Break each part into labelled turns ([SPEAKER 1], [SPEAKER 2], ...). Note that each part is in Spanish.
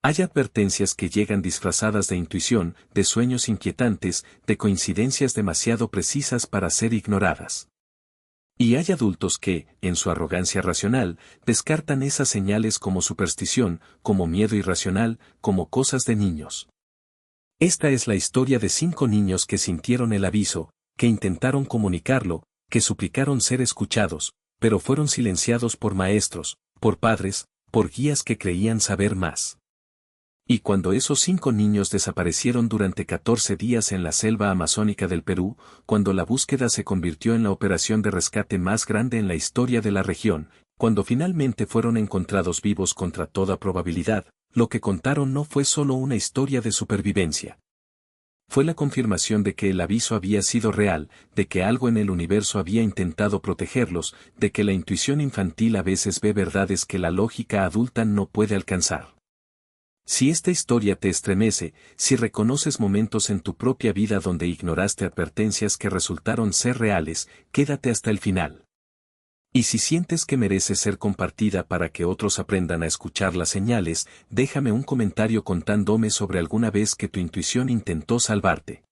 [SPEAKER 1] Hay advertencias que llegan disfrazadas de intuición, de sueños inquietantes, de coincidencias demasiado precisas para ser ignoradas. Y hay adultos que, en su arrogancia racional, descartan esas señales como superstición, como miedo irracional, como cosas de niños. Esta es la historia de 5 niños que sintieron el aviso, que intentaron comunicarlo, que suplicaron ser escuchados, pero fueron silenciados por maestros, por padres, por guías que creían saber más. Y cuando esos 5 niños desaparecieron durante 14 días en la selva amazónica del Perú, cuando la búsqueda se convirtió en la operación de rescate más grande en la historia de la región, cuando finalmente fueron encontrados vivos contra toda probabilidad, lo que contaron no fue solo una historia de supervivencia. Fue la confirmación de que el aviso había sido real, de que algo en el universo había intentado protegerlos, de que la intuición infantil a veces ve verdades que la lógica adulta no puede alcanzar. Si esta historia te estremece, si reconoces momentos en tu propia vida donde ignoraste advertencias que resultaron ser reales, quédate hasta el final. Y si sientes que merece ser compartida para que otros aprendan a escuchar las señales, déjame un comentario contándome sobre alguna vez que tu intuición intentó salvarte.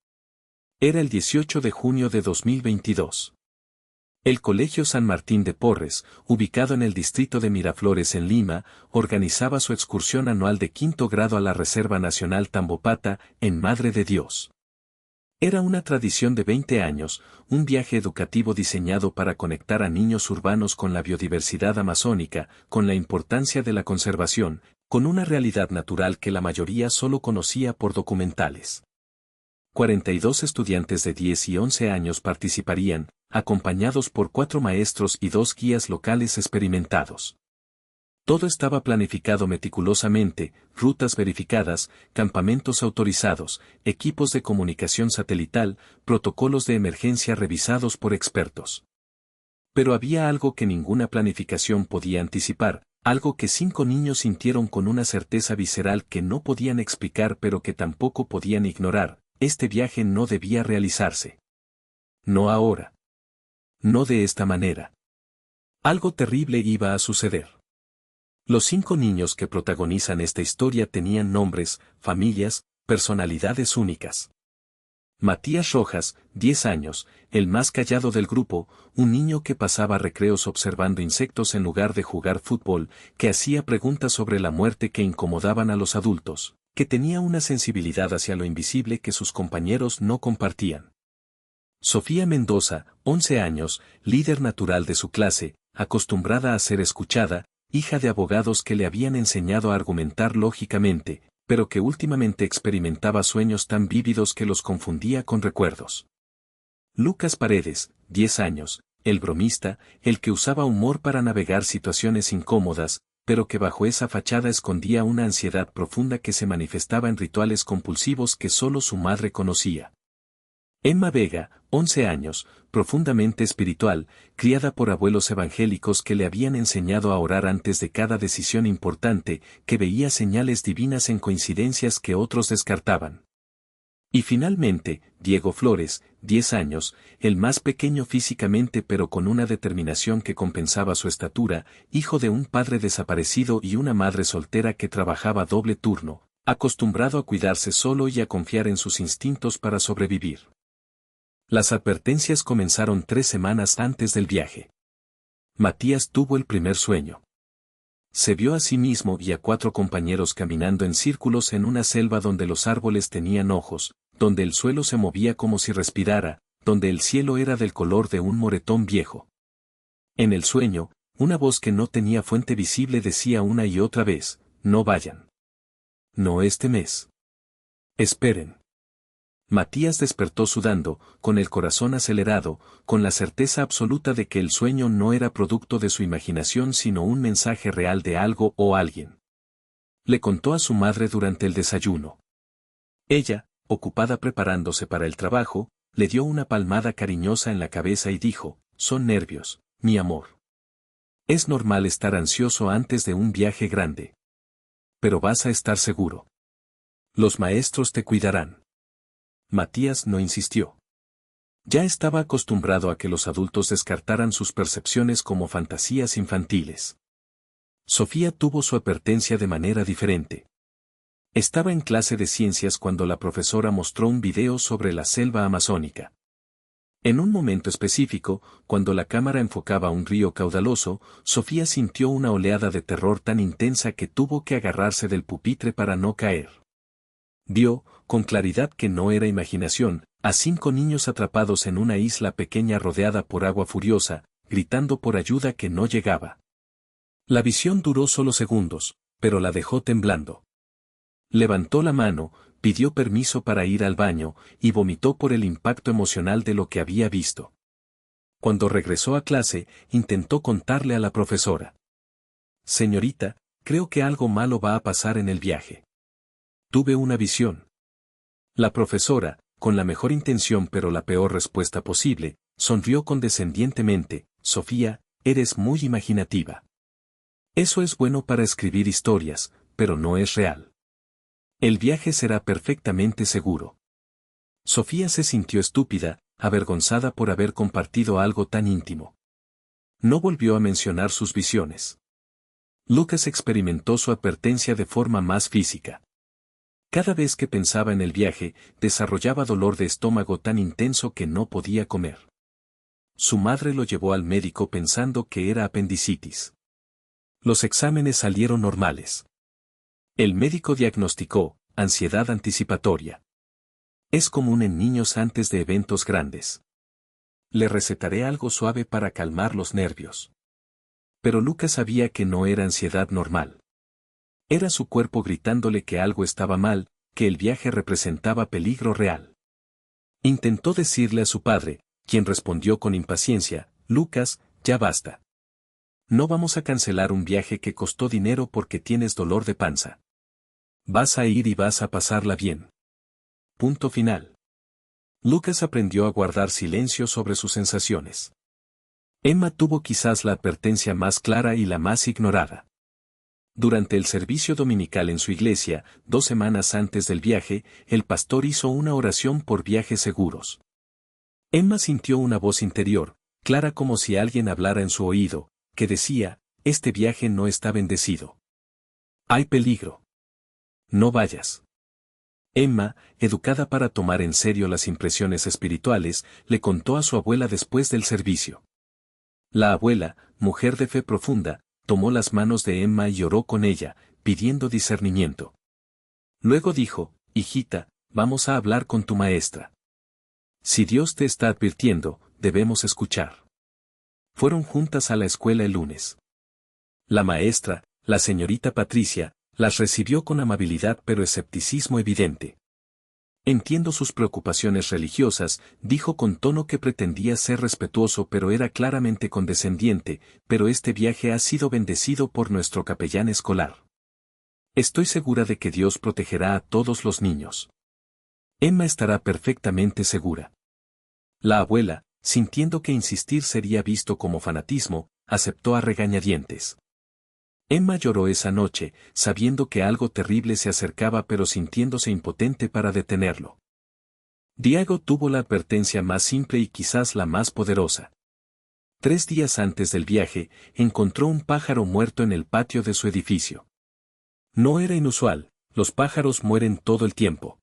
[SPEAKER 1] Era el 18 de junio de 2022. El Colegio San Martín de Porres, ubicado en el distrito de Miraflores en Lima, organizaba su excursión anual de 5º grado a la Reserva Nacional Tambopata, en Madre de Dios. Era una tradición de 20 años, un viaje educativo diseñado para conectar a niños urbanos con la biodiversidad amazónica, con la importancia de la conservación, con una realidad natural que la mayoría solo conocía por documentales. 42 estudiantes de 10 y 11 años participarían, acompañados por 4 maestros y 2 guías locales experimentados. Todo estaba planificado meticulosamente, rutas verificadas, campamentos autorizados, equipos de comunicación satelital, protocolos de emergencia revisados por expertos. Pero había algo que ninguna planificación podía anticipar, algo que 5 niños sintieron con una certeza visceral que no podían explicar pero que tampoco podían ignorar: este viaje no debía realizarse. No ahora. No de esta manera. Algo terrible iba a suceder. Los 5 niños que protagonizan esta historia tenían nombres, familias, personalidades únicas. Matías Rojas, 10 años, el más callado del grupo, un niño que pasaba recreos observando insectos en lugar de jugar fútbol, que hacía preguntas sobre la muerte que incomodaban a los adultos, que tenía una sensibilidad hacia lo invisible que sus compañeros no compartían. Sofía Mendoza, 11 años, líder natural de su clase, acostumbrada a ser escuchada, hija de abogados que le habían enseñado a argumentar lógicamente, pero que últimamente experimentaba sueños tan vívidos que los confundía con recuerdos. Lucas Paredes, 10 años, el bromista, el que usaba humor para navegar situaciones incómodas, pero que bajo esa fachada escondía una ansiedad profunda que se manifestaba en rituales compulsivos que solo su madre conocía. Emma Vega, 11 años, profundamente espiritual, criada por abuelos evangélicos que le habían enseñado a orar antes de cada decisión importante, que veía señales divinas en coincidencias que otros descartaban. Y finalmente, Diego Flores, 10 años, el más pequeño físicamente pero con una determinación que compensaba su estatura, hijo de un padre desaparecido y una madre soltera que trabajaba doble turno, acostumbrado a cuidarse solo y a confiar en sus instintos para sobrevivir. Las advertencias comenzaron 3 semanas antes del viaje. Matías tuvo el primer sueño. Se vio a sí mismo y a 4 compañeros caminando en círculos en una selva donde los árboles tenían ojos, donde el suelo se movía como si respirara, donde el cielo era del color de un moretón viejo. En el sueño, una voz que no tenía fuente visible decía una y otra vez: no vayan. No este mes. Esperen. Matías despertó sudando, con el corazón acelerado, con la certeza absoluta de que el sueño no era producto de su imaginación sino un mensaje real de algo o alguien. Le contó a su madre durante el desayuno. Ella, ocupada preparándose para el trabajo, le dio una palmada cariñosa en la cabeza y dijo: son nervios, mi amor. Es normal estar ansioso antes de un viaje grande. Pero vas a estar seguro. Los maestros te cuidarán. Matías no insistió. Ya estaba acostumbrado a que los adultos descartaran sus percepciones como fantasías infantiles. Sofía tuvo su advertencia de manera diferente. Estaba en clase de ciencias cuando la profesora mostró un video sobre la selva amazónica. En un momento específico, cuando la cámara enfocaba un río caudaloso, Sofía sintió una oleada de terror tan intensa que tuvo que agarrarse del pupitre para no caer. Vio, con claridad que no era imaginación, a 5 niños atrapados en una isla pequeña rodeada por agua furiosa, gritando por ayuda que no llegaba. La visión duró solo segundos, pero la dejó temblando. Levantó la mano, pidió permiso para ir al baño, y vomitó por el impacto emocional de lo que había visto. Cuando regresó a clase, intentó contarle a la profesora. «Señorita, creo que algo malo va a pasar en el viaje. Tuve una visión». La profesora, con la mejor intención pero la peor respuesta posible, sonrió condescendientemente. «Sofía, eres muy imaginativa. Eso es bueno para escribir historias, pero no es real. El viaje será perfectamente seguro». Sofía se sintió estúpida, avergonzada por haber compartido algo tan íntimo. No volvió a mencionar sus visiones. Lucas experimentó su advertencia de forma más física. Cada vez que pensaba en el viaje, desarrollaba dolor de estómago tan intenso que no podía comer. Su madre lo llevó al médico pensando que era apendicitis. Los exámenes salieron normales. El médico diagnosticó ansiedad anticipatoria. Es común en niños antes de eventos grandes. Le recetaré algo suave para calmar los nervios. Pero Lucas sabía que no era ansiedad normal. Era su cuerpo gritándole que algo estaba mal, que el viaje representaba peligro real. Intentó decirle a su padre, quien respondió con impaciencia: «Lucas, ya basta. No vamos a cancelar un viaje que costó dinero porque tienes dolor de panza. Vas a ir y vas a pasarla bien. Punto final». Lucas aprendió a guardar silencio sobre sus sensaciones. Emma tuvo quizás la advertencia más clara y la más ignorada. Durante el servicio dominical en su iglesia, 2 semanas antes del viaje, el pastor hizo una oración por viajes seguros. Emma sintió una voz interior, clara como si alguien hablara en su oído, que decía: «Este viaje no está bendecido. Hay peligro. No vayas». Emma, educada para tomar en serio las impresiones espirituales, le contó a su abuela después del servicio. La abuela, mujer de fe profunda, tomó las manos de Emma y oró con ella, pidiendo discernimiento. Luego dijo: «Hijita, vamos a hablar con tu maestra. Si Dios te está advirtiendo, debemos escuchar». Fueron juntas a la escuela el lunes. La maestra, la señorita Patricia, las recibió con amabilidad pero escepticismo evidente. «Entiendo sus preocupaciones religiosas», dijo con tono que pretendía ser respetuoso pero era claramente condescendiente, «pero este viaje ha sido bendecido por nuestro capellán escolar. Estoy segura de que Dios protegerá a todos los niños. Emma estará perfectamente segura». La abuela, sintiendo que insistir sería visto como fanatismo, aceptó a regañadientes. Emma lloró esa noche, sabiendo que algo terrible se acercaba pero sintiéndose impotente para detenerlo. Diego tuvo la advertencia más simple y quizás la más poderosa. 3 días antes del viaje, encontró un pájaro muerto en el patio de su edificio. No era inusual, los pájaros mueren todo el tiempo.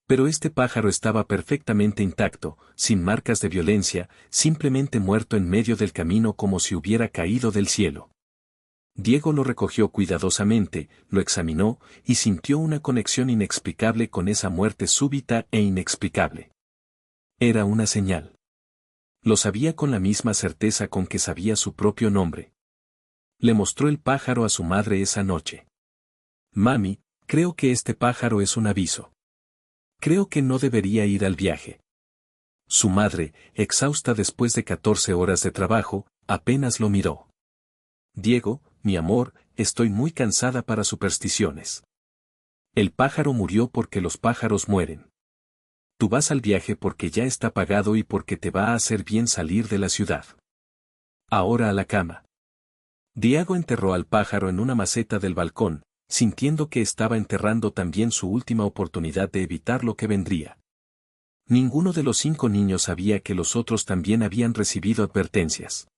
[SPEAKER 1] Pero este pájaro estaba perfectamente intacto, sin marcas de violencia, simplemente muerto en medio del camino como si hubiera caído del cielo. Diego lo recogió cuidadosamente, lo examinó, y sintió una conexión inexplicable con esa muerte súbita e inexplicable. Era una señal. Lo sabía con la misma certeza con que sabía su propio nombre. Le mostró el pájaro a su madre esa noche. «Mami, creo que este pájaro es un aviso. Creo que no debería ir al viaje». Su madre, exhausta después de 14 horas de trabajo, apenas lo miró. «Diego, mi amor, estoy muy cansada para supersticiones. El pájaro murió porque los pájaros mueren. Tú vas al viaje porque ya está pagado y porque te va a hacer bien salir de la ciudad. Ahora a la cama». Diego enterró al pájaro en una maceta del balcón, sintiendo que estaba enterrando también su última oportunidad de evitar lo que vendría. Ninguno de los 5 niños sabía que los otros también habían recibido advertencias.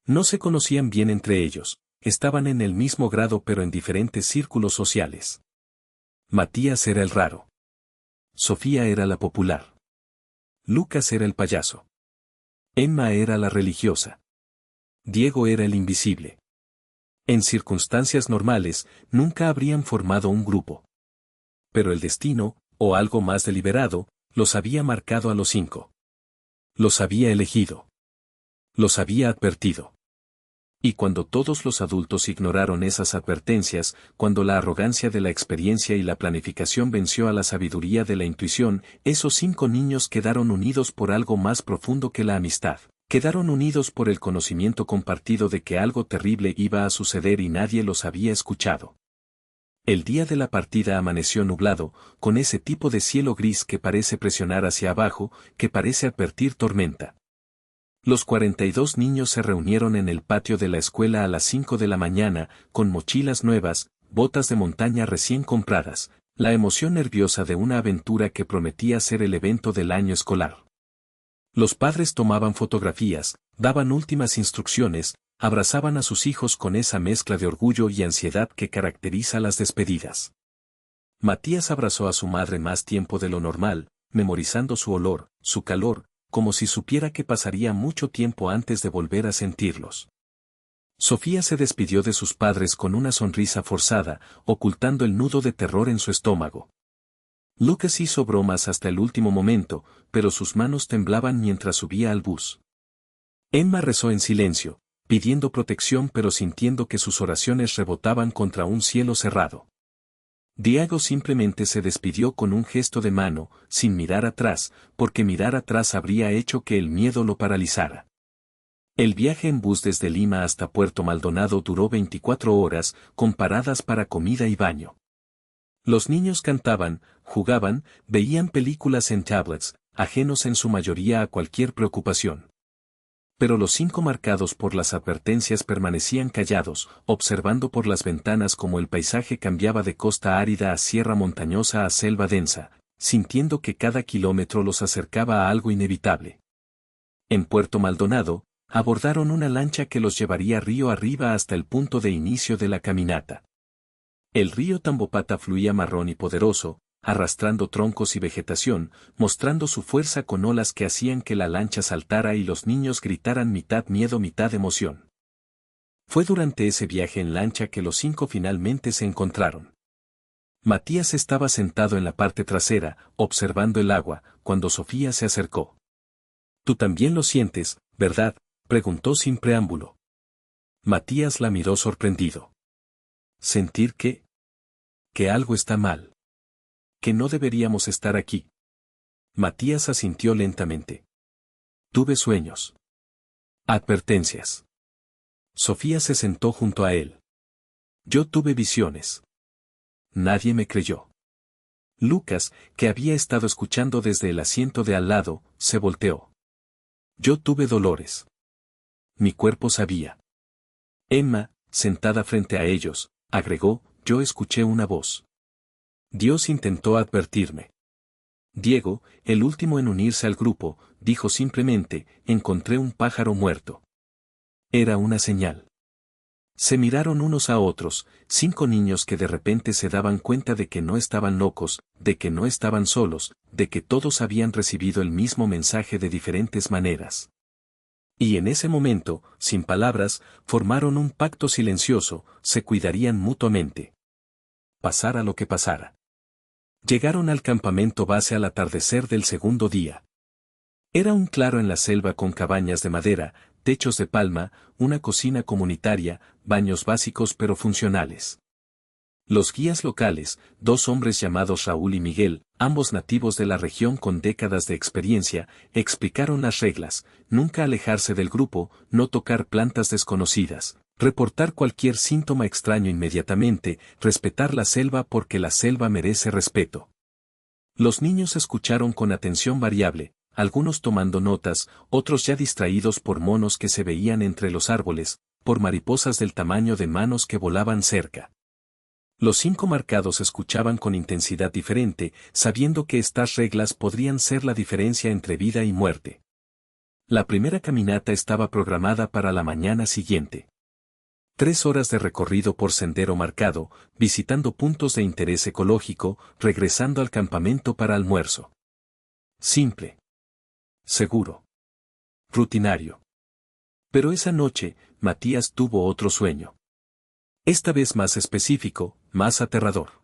[SPEAKER 1] No se conocían bien entre ellos, estaban en el mismo grado pero en diferentes círculos sociales. Matías era el raro. Sofía era la popular. Lucas era el payaso. Emma era la religiosa. Diego era el invisible. En circunstancias normales, nunca habrían formado un grupo. Pero el destino, o algo más deliberado, los había marcado a los 5. Los había elegido. Los había advertido. Y cuando todos los adultos ignoraron esas advertencias, cuando la arrogancia de la experiencia y la planificación venció a la sabiduría de la intuición, esos 5 niños quedaron unidos por algo más profundo que la amistad. Quedaron unidos por el conocimiento compartido de que algo terrible iba a suceder y nadie los había escuchado. El día de la partida amaneció nublado, con ese tipo de cielo gris que parece presionar hacia abajo, que parece advertir tormenta. Los 42 niños se reunieron en el patio de la escuela a las 5 de la mañana, con mochilas nuevas, botas de montaña recién compradas, la emoción nerviosa de una aventura que prometía ser el evento del año escolar. Los padres tomaban fotografías, daban últimas instrucciones, abrazaban a sus hijos con esa mezcla de orgullo y ansiedad que caracteriza las despedidas. Matías abrazó a su madre más tiempo de lo normal, memorizando su olor, su calor, como si supiera que pasaría mucho tiempo antes de volver a sentirlos. Sofía se despidió de sus padres con una sonrisa forzada, ocultando el nudo de terror en su estómago. Lucas hizo bromas hasta el último momento, pero sus manos temblaban mientras subía al bus. Emma rezó en silencio, pidiendo protección pero sintiendo que sus oraciones rebotaban contra un cielo cerrado. Diego simplemente se despidió con un gesto de mano, sin mirar atrás, porque mirar atrás habría hecho que el miedo lo paralizara. El viaje en bus desde Lima hasta Puerto Maldonado duró 24 horas, con paradas para comida y baño. Los niños cantaban, jugaban, veían películas en tablets, ajenos en su mayoría a cualquier preocupación. Pero los 5 marcados por las advertencias permanecían callados, observando por las ventanas cómo el paisaje cambiaba de costa árida a sierra montañosa a selva densa, sintiendo que cada kilómetro los acercaba a algo inevitable. En Puerto Maldonado, abordaron una lancha que los llevaría río arriba hasta el punto de inicio de la caminata. El río Tambopata fluía marrón y poderoso, arrastrando troncos y vegetación, mostrando su fuerza con olas que hacían que la lancha saltara y los niños gritaran mitad miedo mitad emoción. Fue durante ese viaje en lancha que los 5 finalmente se encontraron. Matías estaba sentado en la parte trasera, observando el agua, cuando Sofía se acercó. «Tú también lo sientes, ¿verdad?», preguntó sin preámbulo. Matías la miró sorprendido. «¿Sentir qué? Que algo está mal. Que no deberíamos estar aquí». Matías asintió lentamente. «Tuve sueños. Advertencias». Sofía se sentó junto a él. «Yo tuve visiones. Nadie me creyó». Lucas, que había estado escuchando desde el asiento de al lado, se volteó. «Yo tuve dolores. Mi cuerpo sabía». Emma, sentada frente a ellos, agregó, «Yo escuché una voz. Dios intentó advertirme». Diego, el último en unirse al grupo, dijo simplemente, «Encontré un pájaro muerto». Era una señal. Se miraron unos a otros, 5 niños que de repente se daban cuenta de que no estaban locos, de que no estaban solos, de que todos habían recibido el mismo mensaje de diferentes maneras. Y en ese momento, sin palabras, formaron un pacto silencioso, se cuidarían mutuamente. Pasara lo que pasara. Llegaron al campamento base al atardecer del segundo día. Era un claro en la selva con cabañas de madera, techos de palma, una cocina comunitaria, baños básicos pero funcionales. Los guías locales, 2 hombres llamados Raúl y Miguel, ambos nativos de la región con décadas de experiencia, explicaron las reglas: nunca alejarse del grupo, no tocar plantas desconocidas, reportar cualquier síntoma extraño inmediatamente, respetar la selva porque la selva merece respeto. Los niños escucharon con atención variable, algunos tomando notas, otros ya distraídos por monos que se veían entre los árboles, por mariposas del tamaño de manos que volaban cerca. Los 5 marcados escuchaban con intensidad diferente, sabiendo que estas reglas podrían ser la diferencia entre vida y muerte. La primera caminata estaba programada para la mañana siguiente. 3 horas de recorrido por sendero marcado, visitando puntos de interés ecológico, regresando al campamento para almuerzo. Simple. Seguro. Rutinario. Pero esa noche, Matías tuvo otro sueño. Esta vez más específico, más aterrador.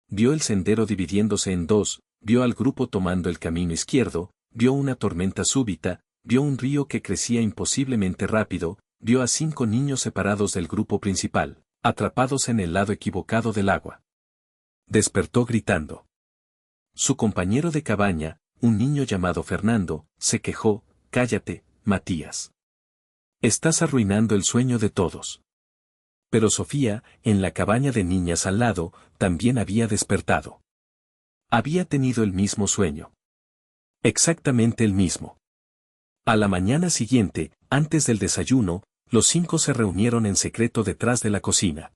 [SPEAKER 1] Vio el sendero dividiéndose en dos, vio al grupo tomando el camino izquierdo, vio una tormenta súbita, vio un río que crecía imposiblemente rápido, vio a 5 niños separados del grupo principal, atrapados en el lado equivocado del agua. Despertó gritando. Su compañero de cabaña, un niño llamado Fernando, se quejó: «Cállate, Matías. Estás arruinando el sueño de todos». Pero Sofía, en la cabaña de niñas al lado, también había despertado. Había tenido el mismo sueño. Exactamente el mismo. A la mañana siguiente, antes del desayuno, los 5 se reunieron en secreto detrás de la cocina.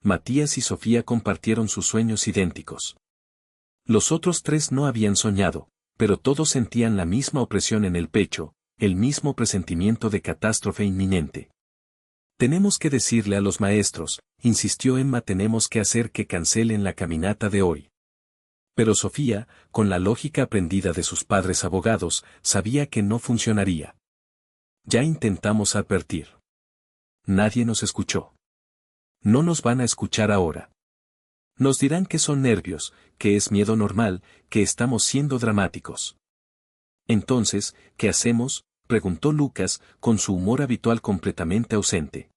[SPEAKER 1] Matías y Sofía compartieron sus sueños idénticos. Los otros 3 no habían soñado, pero todos sentían la misma opresión en el pecho, el mismo presentimiento de catástrofe inminente. «Tenemos que decirle a los maestros», insistió Emma, «tenemos que hacer que cancelen la caminata de hoy». Pero Sofía, con la lógica aprendida de sus padres abogados, sabía que no funcionaría. «Ya intentamos advertir. Nadie nos escuchó. No nos van a escuchar ahora. Nos dirán que son nervios, que es miedo normal, que estamos siendo dramáticos». «Entonces, ¿qué hacemos?», preguntó Lucas, con su humor habitual completamente ausente.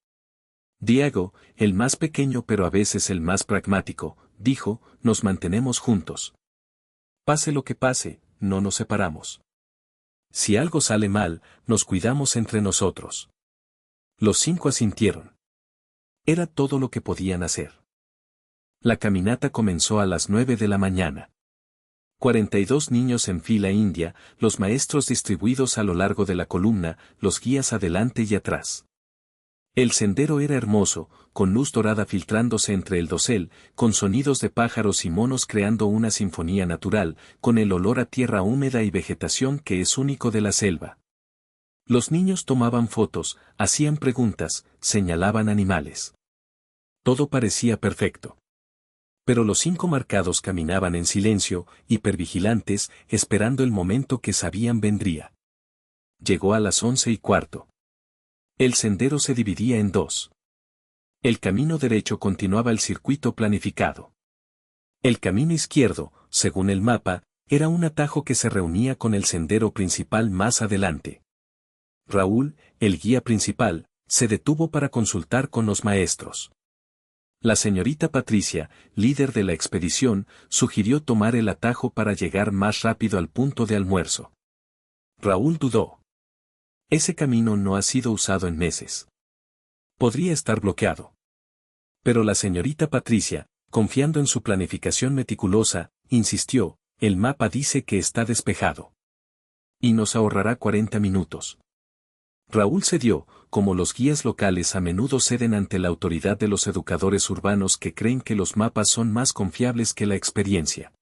[SPEAKER 1] Diego, el más pequeño pero a veces el más pragmático, dijo: «Nos mantenemos juntos. Pase lo que pase, no nos separamos. Si algo sale mal, nos cuidamos entre nosotros». Los 5 asintieron. Era todo lo que podían hacer. La caminata comenzó a las 9 de la mañana. 42 niños en fila india, los maestros distribuidos a lo largo de la columna, los guías adelante y atrás. El sendero era hermoso, con luz dorada filtrándose entre el dosel, con sonidos de pájaros y monos creando una sinfonía natural, con el olor a tierra húmeda y vegetación que es único de la selva. Los niños tomaban fotos, hacían preguntas, señalaban animales. Todo parecía perfecto. Pero los 5 marcados caminaban en silencio, hipervigilantes, esperando el momento que sabían vendría. Llegó a las 11:15. El sendero se dividía en 2. El camino derecho continuaba el circuito planificado. El camino izquierdo, según el mapa, era un atajo que se reunía con el sendero principal más adelante. Raúl, el guía principal, se detuvo para consultar con los maestros. La señorita Patricia, líder de la expedición, sugirió tomar el atajo para llegar más rápido al punto de almuerzo. Raúl dudó. Ese camino no ha sido usado en meses. Podría estar bloqueado. Pero la señorita Patricia, confiando en su planificación meticulosa, insistió: «El mapa dice que está despejado. Y nos ahorrará 40 minutos». Raúl cedió, como los guías locales a menudo ceden ante la autoridad de los educadores urbanos que creen que los mapas son más confiables que la experiencia.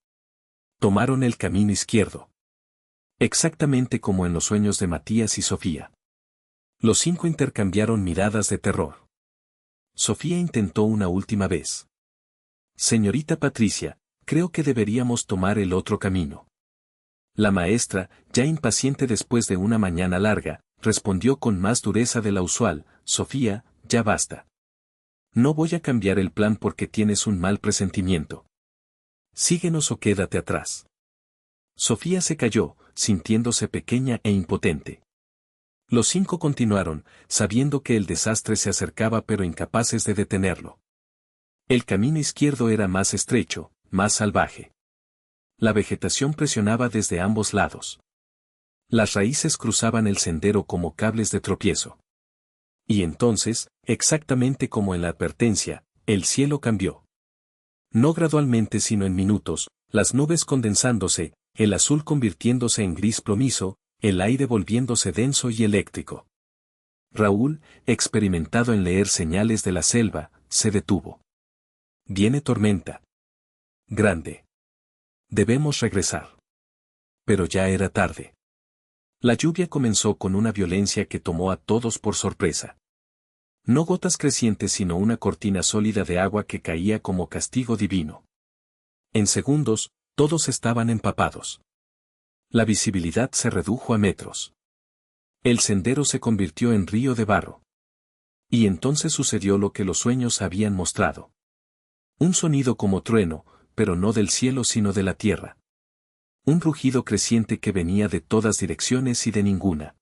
[SPEAKER 1] Tomaron el camino izquierdo. Exactamente como en los sueños de Matías y Sofía. Los 5 intercambiaron miradas de terror. Sofía intentó una última vez. «Señorita Patricia, creo que deberíamos tomar el otro camino». La maestra, ya impaciente después de una mañana larga, respondió con más dureza de la usual: «Sofía, ya basta. No voy a cambiar el plan porque tienes un mal presentimiento. Síguenos o quédate atrás». Sofía se calló, sintiéndose pequeña e impotente. Los 5 continuaron, sabiendo que el desastre se acercaba pero incapaces de detenerlo. El camino izquierdo era más estrecho, más salvaje. La vegetación presionaba desde ambos lados. Las raíces cruzaban el sendero como cables de tropiezo. Y entonces, exactamente como en la advertencia, el cielo cambió. No gradualmente sino en minutos, las nubes condensándose, el azul convirtiéndose en gris plomizo, el aire volviéndose denso y eléctrico. Raúl, experimentado en leer señales de la selva, se detuvo. «Viene tormenta. Grande. Debemos regresar». Pero ya era tarde. La lluvia comenzó con una violencia que tomó a todos por sorpresa. No gotas crecientes sino una cortina sólida de agua que caía como castigo divino. En segundos, todos estaban empapados. La visibilidad se redujo a metros. El sendero se convirtió en río de barro. Y entonces sucedió lo que los sueños habían mostrado. Un sonido como trueno, pero no del cielo sino de la tierra. Un rugido creciente que venía de todas direcciones y de ninguna.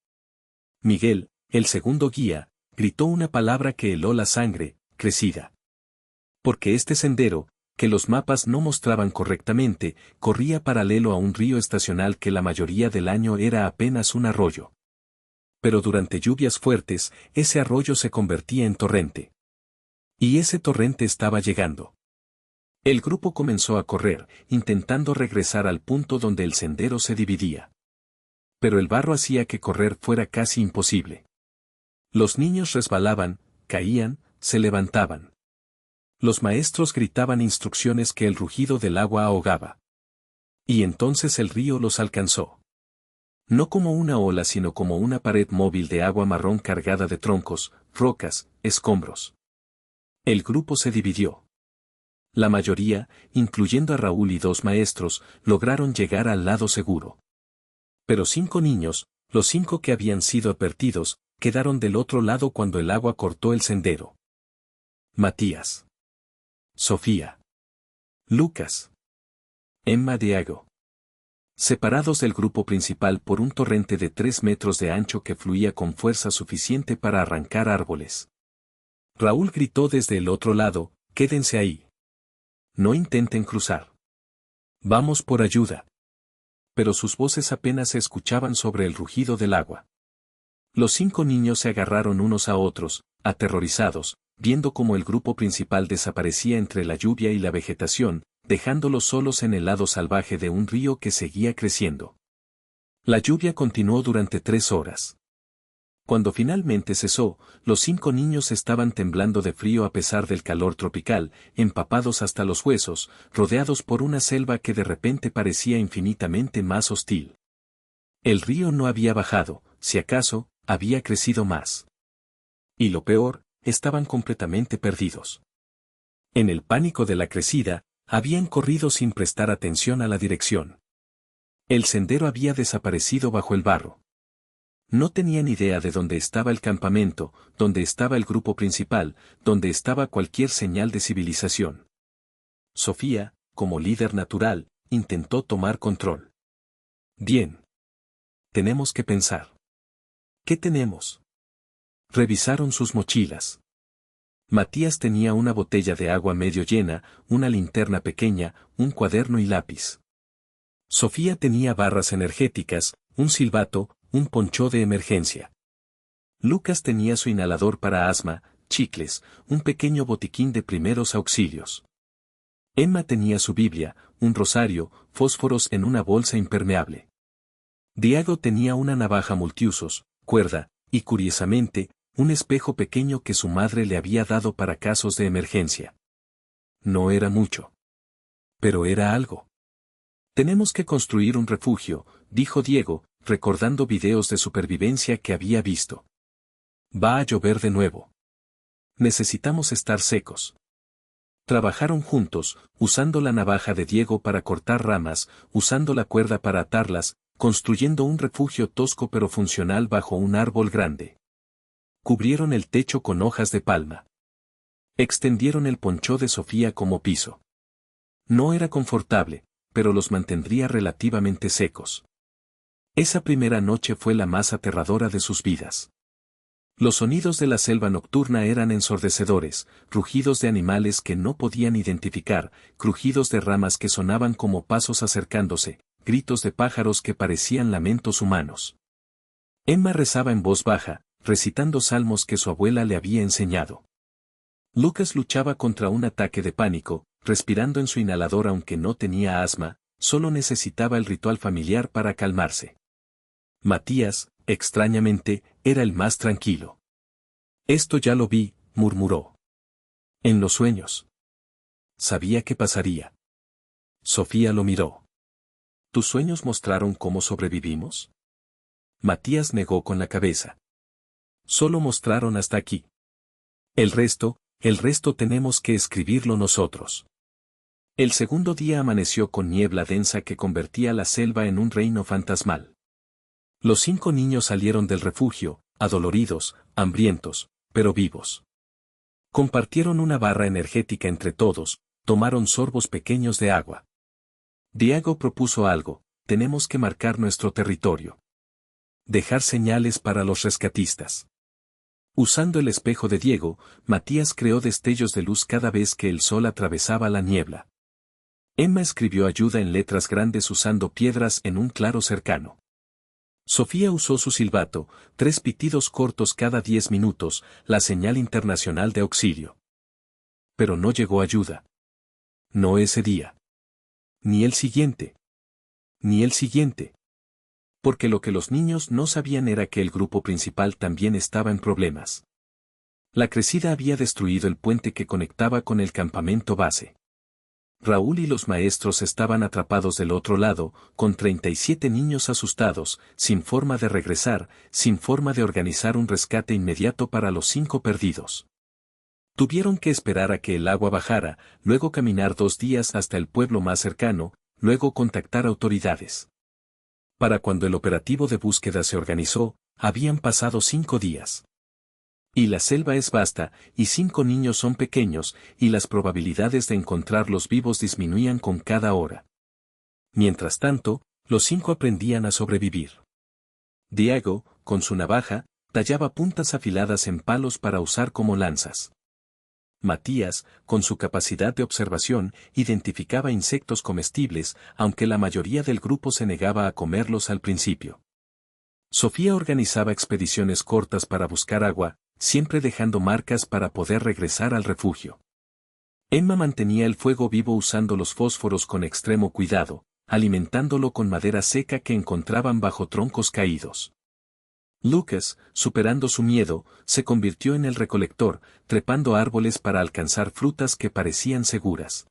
[SPEAKER 1] Miguel, el segundo guía, gritó una palabra que heló la sangre, crecida. Porque este sendero, que los mapas no mostraban correctamente, corría paralelo a un río estacional que la mayoría del año era apenas un arroyo. Pero durante lluvias fuertes, ese arroyo se convertía en torrente. Y ese torrente estaba llegando. El grupo comenzó a correr, intentando regresar al punto donde el sendero se dividía. Pero el barro hacía que correr fuera casi imposible. Los niños resbalaban, caían, se levantaban. Los maestros gritaban instrucciones que el rugido del agua ahogaba. Y entonces el río los alcanzó. No como una ola sino como una pared móvil de agua marrón cargada de troncos, rocas, escombros. El grupo se dividió. La mayoría, incluyendo a Raúl y 2 maestros, lograron llegar al lado seguro. Pero 5 niños, los 5 que habían sido advertidos, quedaron del otro lado cuando el agua cortó el sendero. Matías. Sofía. Lucas. Emma Diego. Separados del grupo principal por un torrente de 3 metros de ancho que fluía con fuerza suficiente para arrancar árboles. Raúl gritó desde el otro lado, quédense ahí. No intenten cruzar. Vamos por ayuda. Pero sus voces apenas se escuchaban sobre el rugido del agua. Los 5 niños se agarraron unos a otros, aterrorizados, viendo cómo el grupo principal desaparecía entre la lluvia y la vegetación, dejándolos solos en el lado salvaje de un río que seguía creciendo. La lluvia continuó durante 3 horas. Cuando finalmente cesó, los 5 niños estaban temblando de frío a pesar del calor tropical, empapados hasta los huesos, rodeados por una selva que de repente parecía infinitamente más hostil. El río no había bajado, si acaso, había crecido más. Y lo peor, estaban completamente perdidos. En el pánico de la crecida, habían corrido sin prestar atención a la dirección. El sendero había desaparecido bajo el barro. No tenían idea de dónde estaba el campamento, dónde estaba el grupo principal, dónde estaba cualquier señal de civilización. Sofía, como líder natural, intentó tomar control. Bien. Tenemos que pensar. ¿Qué tenemos? Revisaron sus mochilas. Matías tenía una botella de agua medio llena, una linterna pequeña, un cuaderno y lápiz. Sofía tenía barras energéticas, un silbato, un poncho de emergencia. Lucas tenía su inhalador para asma, chicles, un pequeño botiquín de primeros auxilios. Emma tenía su Biblia, un rosario, fósforos en una bolsa impermeable. Diego tenía una navaja multiusos, cuerda, y curiosamente, un espejo pequeño que su madre le había dado para casos de emergencia. No era mucho. Pero era algo. Tenemos que construir un refugio, dijo Diego, recordando videos de supervivencia que había visto. Va a llover de nuevo. Necesitamos estar secos. Trabajaron juntos, usando la navaja de Diego para cortar ramas, usando la cuerda para atarlas, construyendo un refugio tosco pero funcional bajo un árbol grande. Cubrieron el techo con hojas de palma. Extendieron el poncho de Sofía como piso. No era confortable, pero los mantendría relativamente secos. Esa primera noche fue la más aterradora de sus vidas. Los sonidos de la selva nocturna eran ensordecedores, rugidos de animales que no podían identificar, crujidos de ramas que sonaban como pasos acercándose, gritos de pájaros que parecían lamentos humanos. Emma rezaba en voz baja, recitando salmos que su abuela le había enseñado. Lucas luchaba contra un ataque de pánico, respirando en su inhalador aunque no tenía asma, solo necesitaba el ritual familiar para calmarse. Matías, extrañamente, era el más tranquilo. Esto ya lo vi, murmuró. En los sueños. Sabía que pasaría. Sofía lo miró. ¿Tus sueños mostraron cómo sobrevivimos? Matías negó con la cabeza. Solo mostraron hasta aquí. El resto tenemos que escribirlo nosotros. El segundo día amaneció con niebla densa que convertía la selva en un reino fantasmal. Los 5 niños salieron del refugio, adoloridos, hambrientos, pero vivos. Compartieron una barra energética entre todos, tomaron sorbos pequeños de agua. Diego propuso algo: tenemos que marcar nuestro territorio. Dejar señales para los rescatistas. Usando el espejo de Diego, Matías creó destellos de luz cada vez que el sol atravesaba la niebla. Emma escribió ayuda en letras grandes usando piedras en un claro cercano. Sofía usó su silbato, 3 pitidos cortos cada 10 minutos, la señal internacional de auxilio. Pero no llegó ayuda. No ese día. Ni el siguiente. Ni el siguiente. Porque lo que los niños no sabían era que el grupo principal también estaba en problemas. La crecida había destruido el puente que conectaba con el campamento base. Raúl y los maestros estaban atrapados del otro lado, con 37 niños asustados, sin forma de regresar, sin forma de organizar un rescate inmediato para los 5 perdidos. Tuvieron que esperar a que el agua bajara, luego caminar 2 días hasta el pueblo más cercano, luego contactar autoridades. Para cuando el operativo de búsqueda se organizó, habían pasado 5 días. Y la selva es vasta, y 5 niños son pequeños, y las probabilidades de encontrarlos vivos disminuían con cada hora. Mientras tanto, los 5 aprendían a sobrevivir. Diego, con su navaja, tallaba puntas afiladas en palos para usar como lanzas. Matías, con su capacidad de observación, identificaba insectos comestibles, aunque la mayoría del grupo se negaba a comerlos al principio. Sofía organizaba expediciones cortas para buscar agua, siempre dejando marcas para poder regresar al refugio. Emma mantenía el fuego vivo usando los fósforos con extremo cuidado, alimentándolo con madera seca que encontraban bajo troncos caídos. Lucas, superando su miedo, se convirtió en el recolector, trepando árboles para alcanzar frutas que parecían seguras.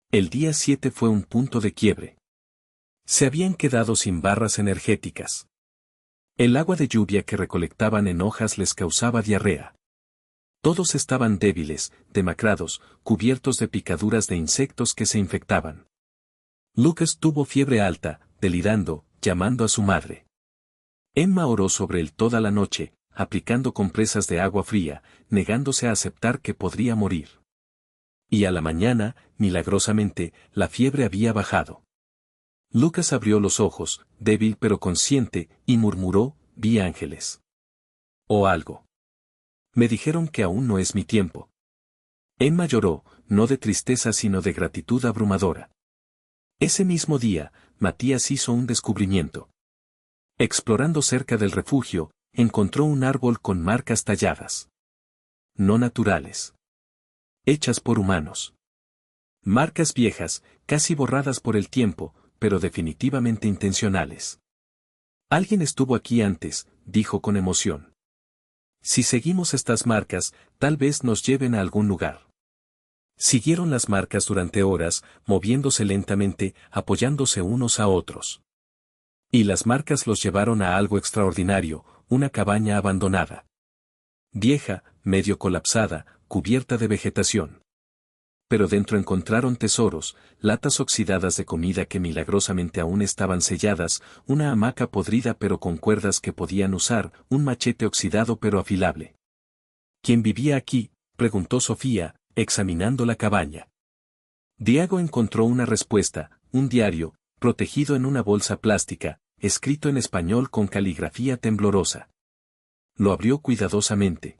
[SPEAKER 1] El día 7 fue un punto de quiebre. Se habían quedado sin barras energéticas. El agua de lluvia que recolectaban en hojas les causaba diarrea. Todos estaban débiles, demacrados, cubiertos de picaduras de insectos que se infectaban. Lucas tuvo fiebre alta, delirando, llamando a su madre. Emma oró sobre él toda la noche, aplicando compresas de agua fría, negándose a aceptar que podría morir. Y a la mañana, milagrosamente, la fiebre había bajado. Lucas abrió los ojos, débil pero consciente, y murmuró: «Vi ángeles». O algo. Me dijeron que aún no es mi tiempo. Emma lloró, no de tristeza sino de gratitud abrumadora. Ese mismo día, Matías hizo un descubrimiento. Explorando cerca del refugio, encontró un árbol con marcas talladas. No naturales. Hechas por humanos. Marcas viejas, casi borradas por el tiempo, pero definitivamente intencionales. Alguien estuvo aquí antes, dijo con emoción. Si seguimos estas marcas, tal vez nos lleven a algún lugar. Siguieron las marcas durante horas, moviéndose lentamente, apoyándose unos a otros. Y las marcas los llevaron a algo extraordinario, una cabaña abandonada. Vieja, medio colapsada, cubierta de vegetación. Pero dentro encontraron tesoros, latas oxidadas de comida que milagrosamente aún estaban selladas, una hamaca podrida pero con cuerdas que podían usar, un machete oxidado pero afilable. ¿Quién vivía aquí?, preguntó Sofía, examinando la cabaña. Diego encontró una respuesta: un diario, protegido en una bolsa plástica, escrito en español con caligrafía temblorosa. Lo abrió cuidadosamente.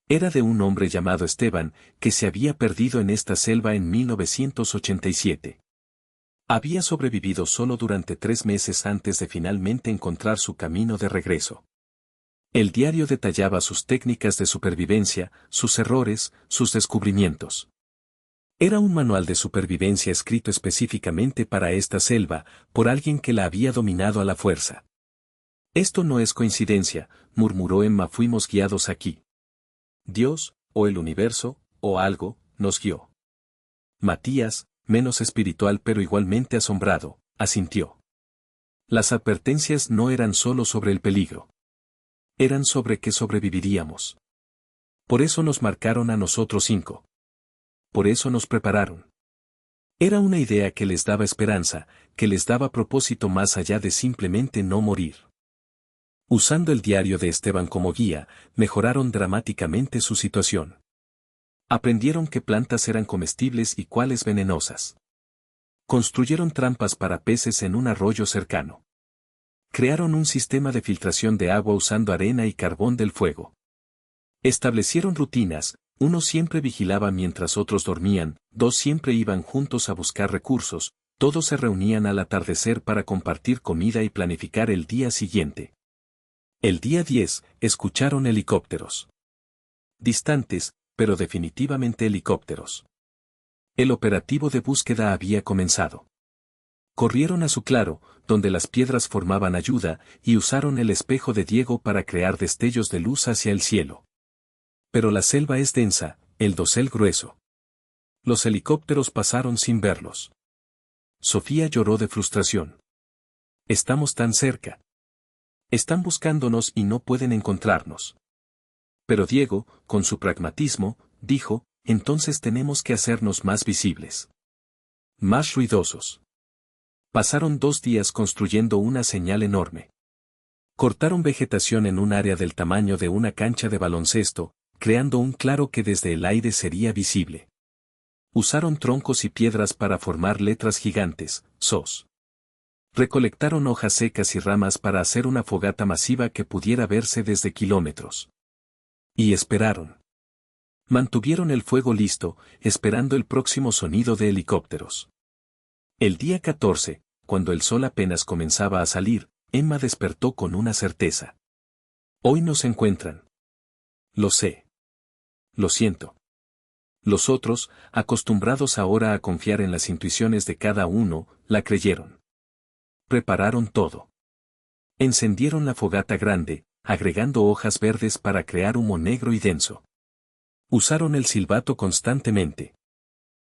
[SPEAKER 1] Era de un hombre llamado Esteban, que se había perdido en esta selva en 1987. Había sobrevivido solo durante 3 meses antes de finalmente encontrar su camino de regreso. El diario detallaba sus técnicas de supervivencia, sus errores, sus descubrimientos. Era un manual de supervivencia escrito específicamente para esta selva, por alguien que la había dominado a la fuerza. Esto no es coincidencia, murmuró Emma, fuimos guiados aquí. Dios, o el universo, o algo, nos guió. Matías, menos espiritual pero igualmente asombrado, asintió. Las advertencias no eran solo sobre el peligro. Eran sobre que sobreviviríamos. Por eso nos marcaron a nosotros 5. Por eso nos prepararon. Era una idea que les daba esperanza, que les daba propósito más allá de simplemente no morir. Usando el diario de Esteban como guía, mejoraron dramáticamente su situación. Aprendieron qué plantas eran comestibles y cuáles venenosas. Construyeron trampas para peces en un arroyo cercano. Crearon un sistema de filtración de agua usando arena y carbón del fuego. Establecieron rutinas, uno siempre vigilaba mientras otros dormían, dos siempre iban juntos a buscar recursos, todos se reunían al atardecer para compartir comida y planificar el día siguiente. El día 10, escucharon helicópteros. Distantes, pero definitivamente helicópteros. El operativo de búsqueda había comenzado. Corrieron a su claro, donde las piedras formaban ayuda, y usaron el espejo de Diego para crear destellos de luz hacia el cielo. Pero la selva es densa, el dosel grueso. Los helicópteros pasaron sin verlos. Sofía lloró de frustración. Estamos tan cerca. Están buscándonos y no pueden encontrarnos. Pero Diego, con su pragmatismo, dijo, entonces tenemos que hacernos más visibles. Más ruidosos. Pasaron 2 días construyendo una señal enorme. Cortaron vegetación en un área del tamaño de una cancha de baloncesto, creando un claro que desde el aire sería visible. Usaron troncos y piedras para formar letras gigantes, SOS. Recolectaron hojas secas y ramas para hacer una fogata masiva que pudiera verse desde kilómetros. Y esperaron. Mantuvieron el fuego listo, esperando el próximo sonido de helicópteros. El día 14, cuando el sol apenas comenzaba a salir, Emma despertó con una certeza. Hoy nos encuentran. Lo sé. Lo siento. Los otros, acostumbrados ahora a confiar en las intuiciones de cada uno, la creyeron. Prepararon todo. Encendieron la fogata grande, agregando hojas verdes para crear humo negro y denso. Usaron el silbato constantemente.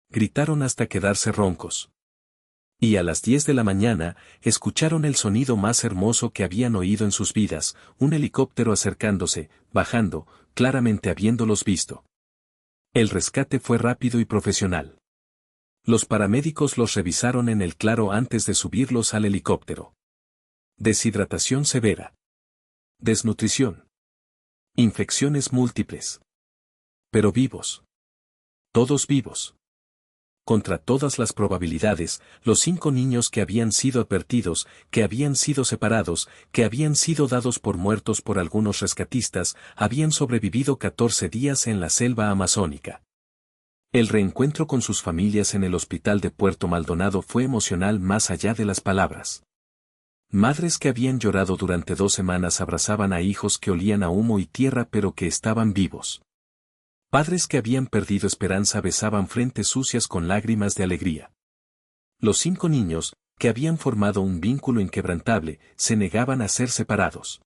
[SPEAKER 1] Gritaron hasta quedarse roncos. Y a las 10 de la mañana, escucharon el sonido más hermoso que habían oído en sus vidas, un helicóptero acercándose, bajando, claramente habiéndolos visto. El rescate fue rápido y profesional. Los paramédicos los revisaron en el claro antes de subirlos al helicóptero. Deshidratación severa. Desnutrición. Infecciones múltiples. Pero vivos. Todos vivos. Contra todas las probabilidades, los 5 niños que habían sido advertidos, que habían sido separados, que habían sido dados por muertos por algunos rescatistas, habían sobrevivido 14 días en la selva amazónica. El reencuentro con sus familias en el hospital de Puerto Maldonado fue emocional más allá de las palabras. Madres que habían llorado durante 2 semanas abrazaban a hijos que olían a humo y tierra pero que estaban vivos. Padres que habían perdido esperanza besaban frentes sucias con lágrimas de alegría. Los 5 niños, que habían formado un vínculo inquebrantable, se negaban a ser separados.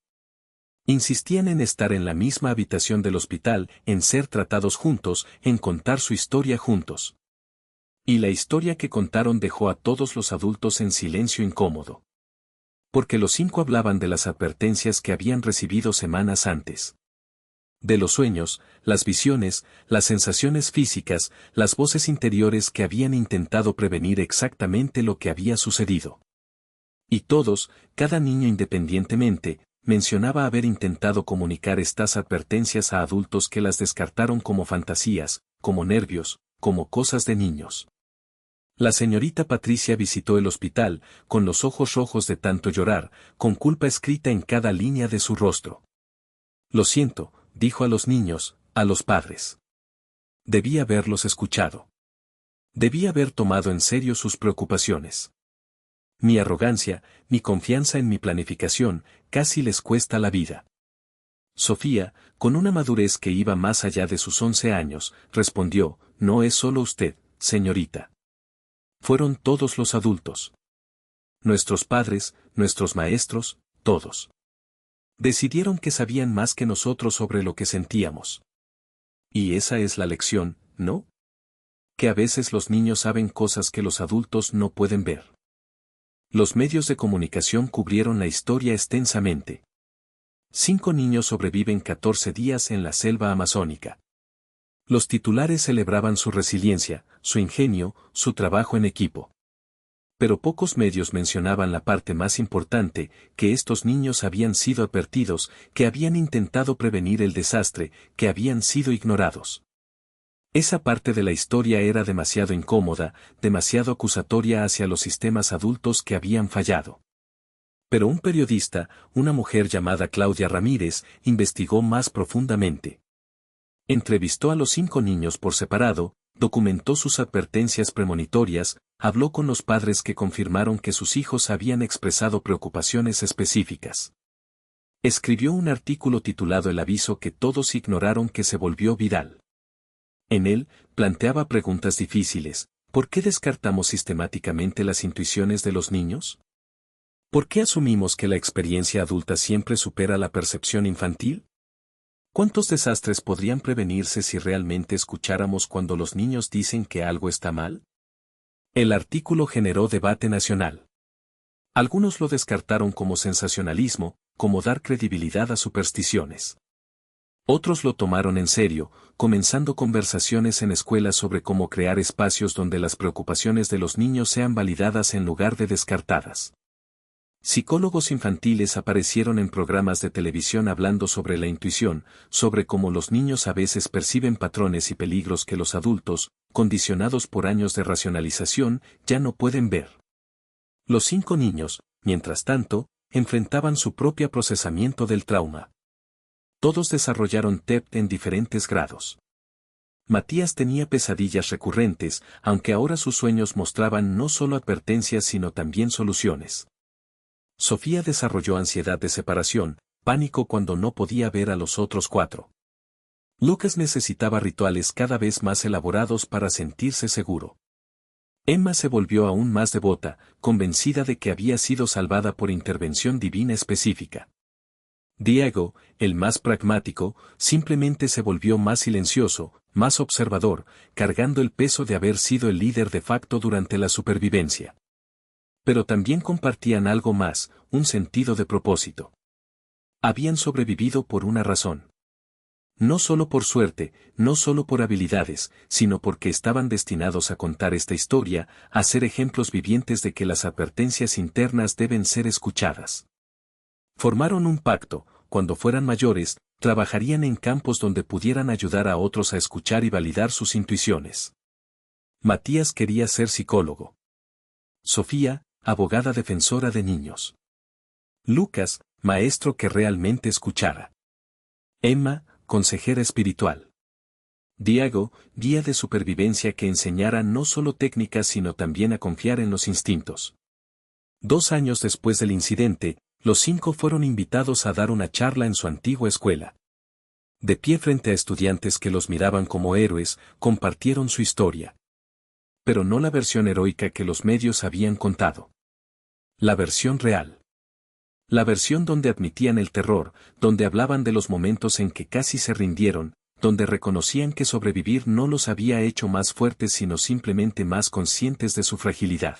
[SPEAKER 1] Insistían en estar en la misma habitación del hospital, en ser tratados juntos, en contar su historia juntos. Y la historia que contaron dejó a todos los adultos en silencio incómodo. Porque los 5 hablaban de las advertencias que habían recibido semanas antes. De los sueños, las visiones, las sensaciones físicas, las voces interiores que habían intentado prevenir exactamente lo que había sucedido. Y todos, cada niño independientemente, mencionaba haber intentado comunicar estas advertencias a adultos que las descartaron como fantasías, como nervios, como cosas de niños. La señorita Patricia visitó el hospital, con los ojos rojos de tanto llorar, con culpa escrita en cada línea de su rostro. Lo siento, dijo a los niños, a los padres. Debí haberlos escuchado. Debí haber tomado en serio sus preocupaciones. Mi arrogancia, mi confianza en mi planificación, casi les cuesta la vida. Sofía, con una madurez que iba más allá de sus 11 años, respondió, no es solo usted, señorita. Fueron todos los adultos. Nuestros padres, nuestros maestros, todos. Decidieron que sabían más que nosotros sobre lo que sentíamos. Y esa es la lección, ¿no? Que a veces los niños saben cosas que los adultos no pueden ver. Los medios de comunicación cubrieron la historia extensamente. 5 niños sobreviven 14 días en la selva amazónica. Los titulares celebraban su resiliencia, su ingenio, su trabajo en equipo. Pero pocos medios mencionaban la parte más importante, que estos niños habían sido advertidos, que habían intentado prevenir el desastre, que habían sido ignorados. Esa parte de la historia era demasiado incómoda, demasiado acusatoria hacia los sistemas adultos que habían fallado. Pero un periodista, una mujer llamada Claudia Ramírez, investigó más profundamente. Entrevistó a los 5 niños por separado, documentó sus advertencias premonitorias, habló con los padres que confirmaron que sus hijos habían expresado preocupaciones específicas. Escribió un artículo titulado El aviso que todos ignoraron, que se volvió viral. En él, planteaba preguntas difíciles. ¿Por qué descartamos sistemáticamente las intuiciones de los niños? ¿Por qué asumimos que la experiencia adulta siempre supera la percepción infantil? ¿Cuántos desastres podrían prevenirse si realmente escucháramos cuando los niños dicen que algo está mal? El artículo generó debate nacional. Algunos lo descartaron como sensacionalismo, como dar credibilidad a supersticiones. Otros lo tomaron en serio, comenzando conversaciones en escuelas sobre cómo crear espacios donde las preocupaciones de los niños sean validadas en lugar de descartadas. Psicólogos infantiles aparecieron en programas de televisión hablando sobre la intuición, sobre cómo los niños a veces perciben patrones y peligros que los adultos, condicionados por años de racionalización, ya no pueden ver. Los 5 niños, mientras tanto, enfrentaban su propio procesamiento del trauma. Todos desarrollaron TEP en diferentes grados. Matías tenía pesadillas recurrentes, aunque ahora sus sueños mostraban no solo advertencias sino también soluciones. Sofía desarrolló ansiedad de separación, pánico cuando no podía ver a los otros 4. Lucas necesitaba rituales cada vez más elaborados para sentirse seguro. Emma se volvió aún más devota, convencida de que había sido salvada por intervención divina específica. Diego, el más pragmático, simplemente se volvió más silencioso, más observador, cargando el peso de haber sido el líder de facto durante la supervivencia. Pero también compartían algo más, un sentido de propósito. Habían sobrevivido por una razón. No solo por suerte, no solo por habilidades, sino porque estaban destinados a contar esta historia, a ser ejemplos vivientes de que las advertencias internas deben ser escuchadas. Formaron un pacto: cuando fueran mayores, trabajarían en campos donde pudieran ayudar a otros a escuchar y validar sus intuiciones. Matías quería ser psicólogo. Sofía, abogada defensora de niños. Lucas, maestro que realmente escuchara. Emma, consejera espiritual. Diego, guía de supervivencia que enseñara no solo técnicas sino también a confiar en los instintos. 2 años después del incidente, los 5 fueron invitados a dar una charla en su antigua escuela. De pie frente a estudiantes que los miraban como héroes, compartieron su historia. Pero no la versión heroica que los medios habían contado. La versión real. La versión donde admitían el terror, donde hablaban de los momentos en que casi se rindieron, donde reconocían que sobrevivir no los había hecho más fuertes sino simplemente más conscientes de su fragilidad.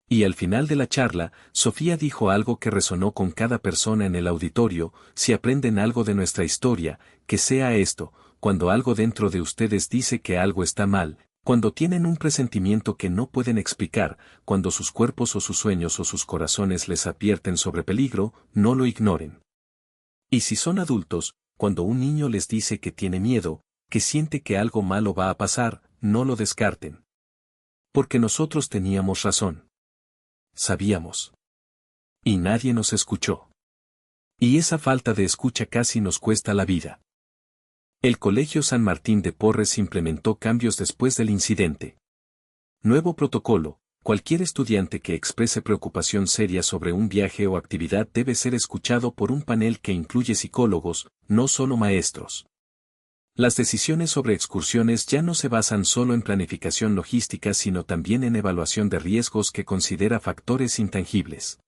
[SPEAKER 1] Y al final de la charla, Sofía dijo algo que resonó con cada persona en el auditorio: si aprenden algo de nuestra historia, que sea esto: cuando algo dentro de ustedes dice que algo está mal, cuando tienen un presentimiento que no pueden explicar, cuando sus cuerpos o sus sueños o sus corazones les advierten sobre peligro, no lo ignoren. Y si son adultos, cuando un niño les dice que tiene miedo, que siente que algo malo va a pasar, no lo descarten. Porque nosotros teníamos razón. Sabíamos. Y nadie nos escuchó. Y esa falta de escucha casi nos cuesta la vida. El Colegio San Martín de Porres implementó cambios después del incidente. Nuevo protocolo: cualquier estudiante que exprese preocupación seria sobre un viaje o actividad debe ser escuchado por un panel que incluye psicólogos, no solo maestros. Las decisiones sobre excursiones ya no se basan solo en planificación logística sino también en evaluación de riesgos que considera factores intangibles.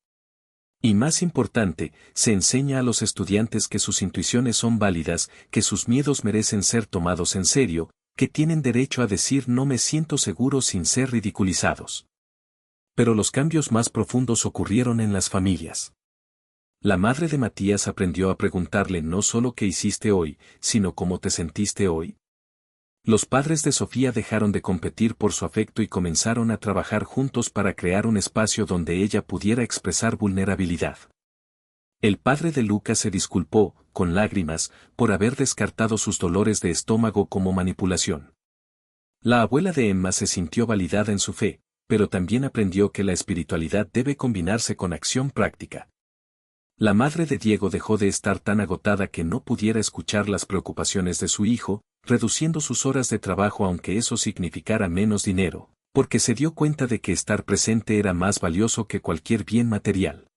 [SPEAKER 1] Y más importante, se enseña a los estudiantes que sus intuiciones son válidas, que sus miedos merecen ser tomados en serio, que tienen derecho a decir no me siento seguro sin ser ridiculizados. Pero los cambios más profundos ocurrieron en las familias. La madre de Matías aprendió a preguntarle no solo qué hiciste hoy, sino cómo te sentiste hoy. Los padres de Sofía dejaron de competir por su afecto y comenzaron a trabajar juntos para crear un espacio donde ella pudiera expresar vulnerabilidad. El padre de Lucas se disculpó, con lágrimas, por haber descartado sus dolores de estómago como manipulación. La abuela de Emma se sintió validada en su fe, pero también aprendió que la espiritualidad debe combinarse con acción práctica. La madre de Diego dejó de estar tan agotada que no pudiera escuchar las preocupaciones de su hijo, reduciendo sus horas de trabajo aunque eso significara menos dinero, porque se dio cuenta de que estar presente era más valioso que cualquier bien material.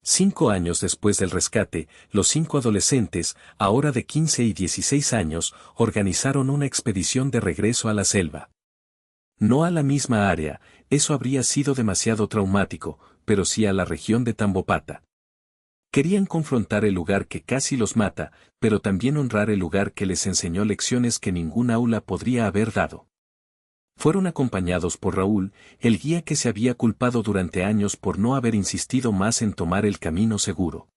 [SPEAKER 1] 5 años después del rescate, los 5 adolescentes, ahora de 15 y 16 años, organizaron una expedición de regreso a la selva. No a la misma área, eso habría sido demasiado traumático, pero sí a la región de Tambopata. Querían confrontar el lugar que casi los mata, pero también honrar el lugar que les enseñó lecciones que ningún aula podría haber dado. Fueron acompañados por Raúl, el guía que se había culpado durante años por no haber insistido más en tomar el camino seguro.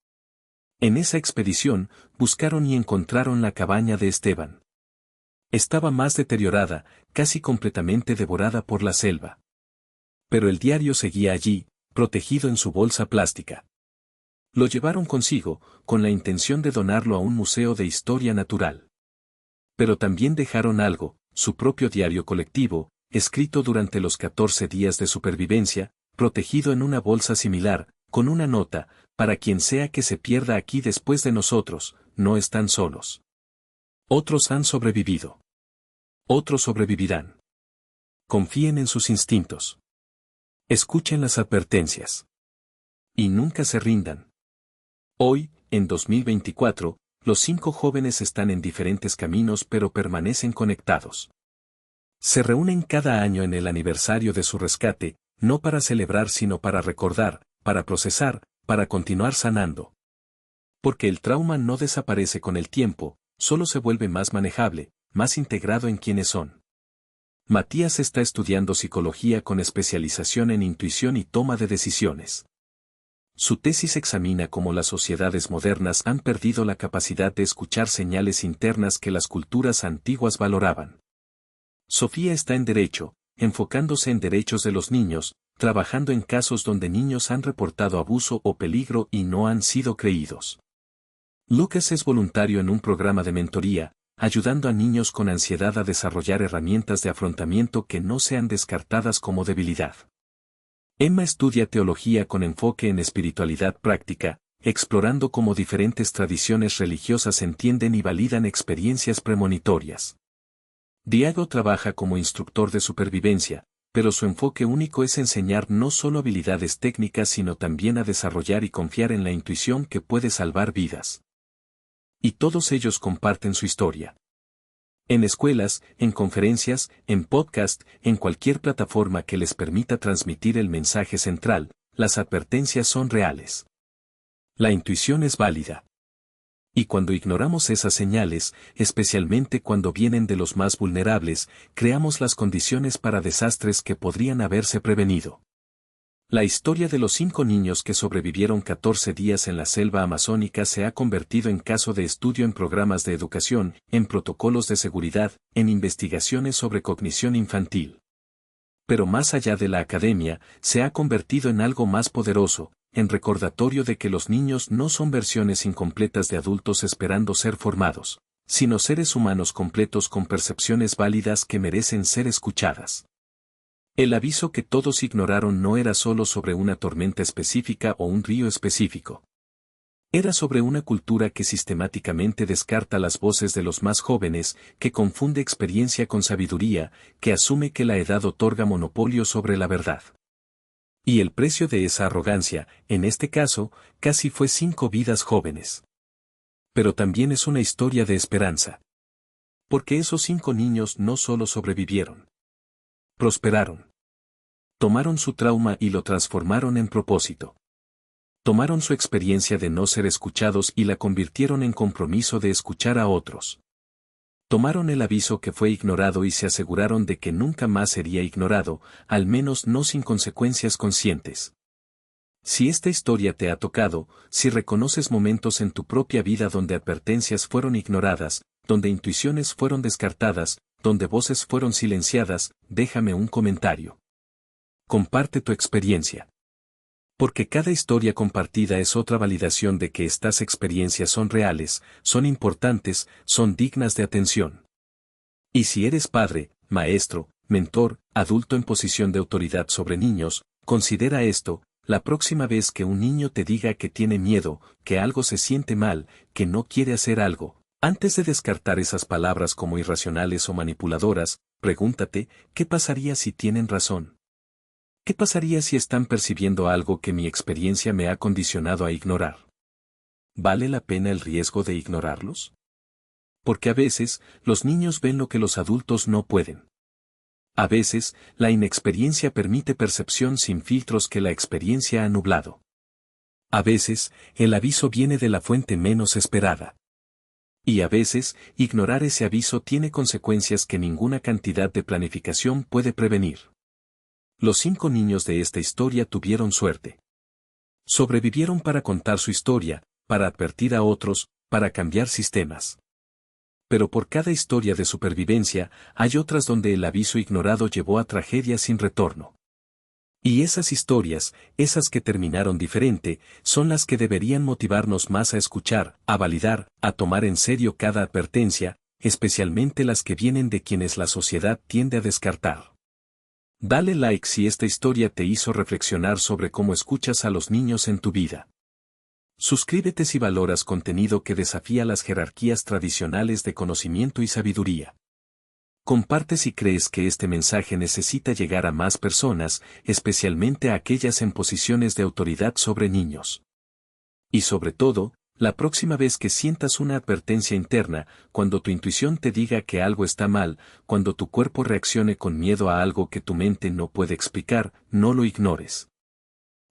[SPEAKER 1] En esa expedición, buscaron y encontraron la cabaña de Esteban. Estaba más deteriorada, casi completamente devorada por la selva. Pero el diario seguía allí, protegido en su bolsa plástica. Lo llevaron consigo, con la intención de donarlo a un museo de historia natural. Pero también dejaron algo, su propio diario colectivo, escrito durante los 14 días de supervivencia, protegido en una bolsa similar, con una nota: para quien sea que se pierda aquí después de nosotros, no están solos. Otros han sobrevivido. Otros sobrevivirán. Confíen en sus instintos. Escuchen las advertencias. Y nunca se rindan. Hoy, en 2024, los 5 jóvenes están en diferentes caminos pero permanecen conectados. Se reúnen cada año en el aniversario de su rescate, no para celebrar sino para recordar, para procesar, para continuar sanando. Porque el trauma no desaparece con el tiempo, solo se vuelve más manejable, más integrado en quienes son. Matías está estudiando psicología con especialización en intuición y toma de decisiones. Su tesis examina cómo las sociedades modernas han perdido la capacidad de escuchar señales internas que las culturas antiguas valoraban. Sofía está en Derecho, enfocándose en derechos de los niños, trabajando en casos donde niños han reportado abuso o peligro y no han sido creídos. Lucas es voluntario en un programa de mentoría, ayudando a niños con ansiedad a desarrollar herramientas de afrontamiento que no sean descartadas como debilidad. Emma estudia teología con enfoque en espiritualidad práctica, explorando cómo diferentes tradiciones religiosas entienden y validan experiencias premonitorias. Diego trabaja como instructor de supervivencia, pero su enfoque único es enseñar no solo habilidades técnicas sino también a desarrollar y confiar en la intuición que puede salvar vidas. Y todos ellos comparten su historia. En escuelas, en conferencias, en podcast, en cualquier plataforma que les permita transmitir el mensaje central, las advertencias son reales. La intuición es válida. Y cuando ignoramos esas señales, especialmente cuando vienen de los más vulnerables, creamos las condiciones para desastres que podrían haberse prevenido. La historia de los 5 niños que sobrevivieron 14 días en la selva amazónica se ha convertido en caso de estudio en programas de educación, en protocolos de seguridad, en investigaciones sobre cognición infantil. Pero más allá de la academia, se ha convertido en algo más poderoso, en recordatorio de que los niños no son versiones incompletas de adultos esperando ser formados, sino seres humanos completos con percepciones válidas que merecen ser escuchadas. El aviso que todos ignoraron no era solo sobre una tormenta específica o un río específico. Era sobre una cultura que sistemáticamente descarta las voces de los más jóvenes, que confunde experiencia con sabiduría, que asume que la edad otorga monopolio sobre la verdad. Y el precio de esa arrogancia, en este caso, casi fue 5 vidas jóvenes. Pero también es una historia de esperanza. Porque esos 5 niños no solo sobrevivieron. Prosperaron. Tomaron su trauma y lo transformaron en propósito. Tomaron su experiencia de no ser escuchados y la convirtieron en compromiso de escuchar a otros. Tomaron el aviso que fue ignorado y se aseguraron de que nunca más sería ignorado, al menos no sin consecuencias conscientes. Si esta historia te ha tocado, si reconoces momentos en tu propia vida donde advertencias fueron ignoradas, donde intuiciones fueron descartadas, donde voces fueron silenciadas, déjame un comentario. Comparte tu experiencia. Porque cada historia compartida es otra validación de que estas experiencias son reales, son importantes, son dignas de atención. Y si eres padre, maestro, mentor, adulto en posición de autoridad sobre niños, considera esto: la próxima vez que un niño te diga que tiene miedo, que algo se siente mal, que no quiere hacer algo, antes de descartar esas palabras como irracionales o manipuladoras, pregúntate, ¿qué pasaría si tienen razón? ¿Qué pasaría si están percibiendo algo que mi experiencia me ha condicionado a ignorar? ¿Vale la pena el riesgo de ignorarlos? Porque a veces, los niños ven lo que los adultos no pueden. A veces, la inexperiencia permite percepción sin filtros que la experiencia ha nublado. A veces, el aviso viene de la fuente menos esperada. Y a veces, ignorar ese aviso tiene consecuencias que ninguna cantidad de planificación puede prevenir. Los 5 niños de esta historia tuvieron suerte. Sobrevivieron para contar su historia, para advertir a otros, para cambiar sistemas. Pero por cada historia de supervivencia, hay otras donde el aviso ignorado llevó a tragedias sin retorno. Y esas historias, esas que terminaron diferente, son las que deberían motivarnos más a escuchar, a validar, a tomar en serio cada advertencia, especialmente las que vienen de quienes la sociedad tiende a descartar. Dale like si esta historia te hizo reflexionar sobre cómo escuchas a los niños en tu vida. Suscríbete si valoras contenido que desafía las jerarquías tradicionales de conocimiento y sabiduría. Comparte si crees que este mensaje necesita llegar a más personas, especialmente a aquellas en posiciones de autoridad sobre niños. Y sobre todo, la próxima vez que sientas una advertencia interna, cuando tu intuición te diga que algo está mal, cuando tu cuerpo reaccione con miedo a algo que tu mente no puede explicar, no lo ignores.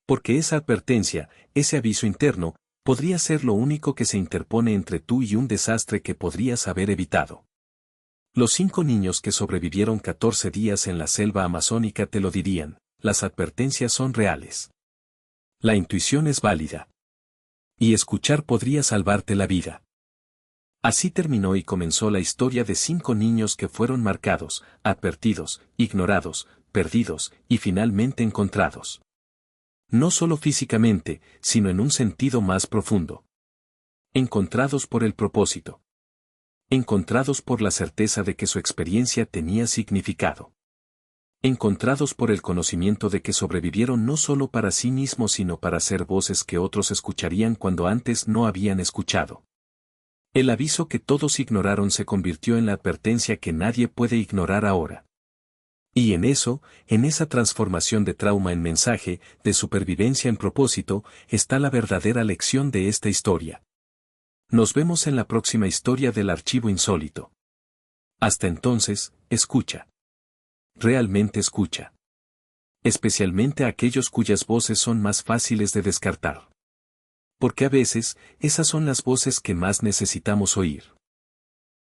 [SPEAKER 1] Porque esa advertencia, ese aviso interno, podría ser lo único que se interpone entre tú y un desastre que podrías haber evitado. Los 5 niños que sobrevivieron 14 días en la selva amazónica te lo dirían: las advertencias son reales. La intuición es válida. Y escuchar podría salvarte la vida. Así terminó y comenzó la historia de 5 niños que fueron marcados, advertidos, ignorados, perdidos y finalmente encontrados. No solo físicamente, sino en un sentido más profundo. Encontrados por el propósito. Encontrados por la certeza de que su experiencia tenía significado. Encontrados por el conocimiento de que sobrevivieron no solo para sí mismos sino para ser voces que otros escucharían cuando antes no habían escuchado. El aviso que todos ignoraron se convirtió en la advertencia que nadie puede ignorar ahora. Y en esa transformación de trauma en mensaje, de supervivencia en propósito, está la verdadera lección de esta historia. Nos vemos en la próxima historia del Archivo Insólito. Hasta entonces, escucha. Realmente escucha. Especialmente a aquellos cuyas voces son más fáciles de descartar. Porque a veces, esas son las voces que más necesitamos oír.